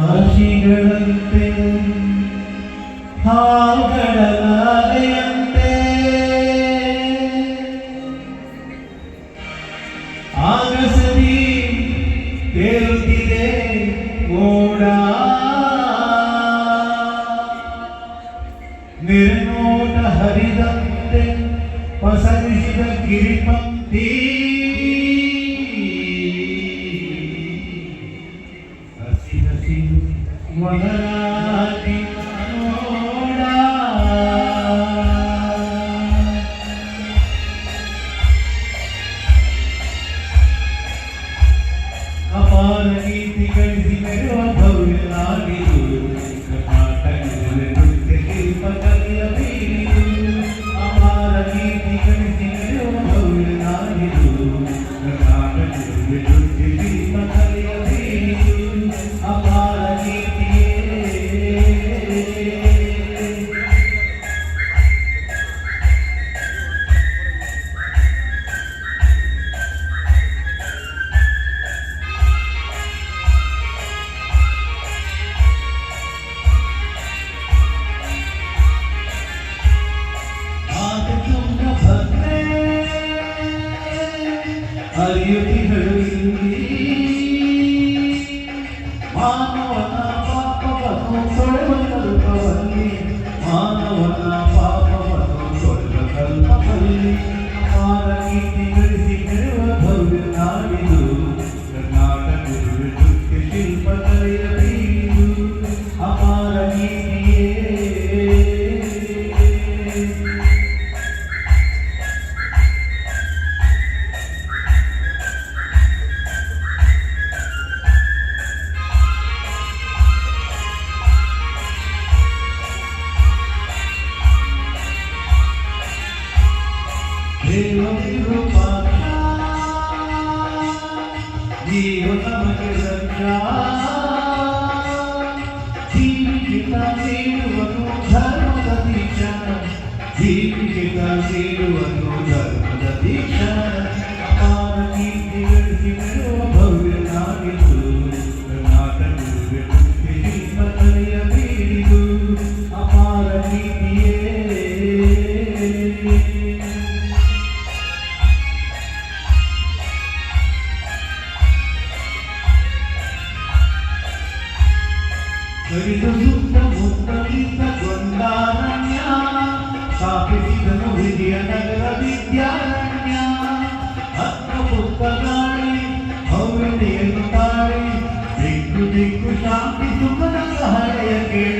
ಆಶಿಗಳಂತೆ ಹಾಗಳಲಾಲೆಯಂತೆ ಆಗಸದಿ ತೇಲುತ್ತಿದೆ ಮೋಡ ನಿರ್ನೋಟ ಹರಿದಂತೆ ಪಸರಿಸಿದ ಗಿರಿಪಂಕ್ತಿ ಹಸಿ ಹಸಿರು ಮನರಾತಿ ನೋಡ ಅಪಾರ ಕೀರ್ತಿ ಗಳಿಸಿ ಮೆರೆಯುವ ಭವ್ಯನಾಗಿರು ಕರ್ನಾಟಕದ ನೃತ್ಯ ಶಿಲ್ಪ ಕಲಿಯ ಬೀರಿದು ಅಪಾರ ಕೀರ್ತಿ ಗಳಿಸಿ ಮೆರೆಯುವ ಭವ್ಯನಾಗಿರು ಕರ್ನಾಟಕದ ನೃತ್ಯ ಶಿಲ್ಪ ಕಲಿಯ ಬೀರಿದು ಅಪಾರ ಕೀರ್ತಿಯೇ ಹರಿಯುತ್ತಿಗಳು ಮಾನವನ ಪಾಪವನ್ನು ತೊಳೆವ ಕಲ್ಪವಲ್ಲಿ ಮಾನವನ ಪಾಪವನ್ನು ತೊಳೆವ ಕಲ್ಪವಲ್ಲಿ ಅಪಾರ ಕೀರ್ತಿ ಗಳಿಸಿ ಮೆರೆಯುವ ಭವ್ಯ ನಾಡಿದು ಕರ್ನಾಟಕದ ನೃತ್ಯ ಶಿಲ್ಪ ಕಲೆಯ ಬೀರಿದು ಅಪಾರ ಕೀರ್ತಿಯೇ ಜೀವನ ನಮಗೆ ರಕ್ಷಾ ಜೀವಿತ ಸೇರುವನು ಧರ್ಮದ ದೀಕ್ಷಾ ಜೀವಿತ ಸೇರುವನು ಧರ್ಮದ ದೀಕ್ಷಾ ಅಪಾರ ಕೀರ್ತಿ ಗಳಿಸಿ ಮೆರೆಯುವ ಭವ್ಯ ನಾಡಿದು ಕರ್ನಾಟಕದ ನೃತ್ಯ ಶಿಲ್ಪ ಕಲೆಯ ಬೀರಿದು ಅಪಾರ ಕೀರ್ತಿಯೇ ಸುತ್ತಮುತ್ತಲಿದ್ದ ಗೊಂಡಾರಣ್ಯ ಸ್ಥಾಪಿಸಿದನು ಹಿರಿಯ ನಗರ ವಿದ್ಯಾರಣ್ಯ ಹತ್ತ ಪುತ್ತ ಗಾಳಿ ಭವ್ಯತೆಯನ್ನು ತಾಳಿ ದಿಕ್ಕು ದಿಕ್ಕು ಶಾಂತಿ ಸುಖದ ಹಳೆಯ ಕೇಳಿ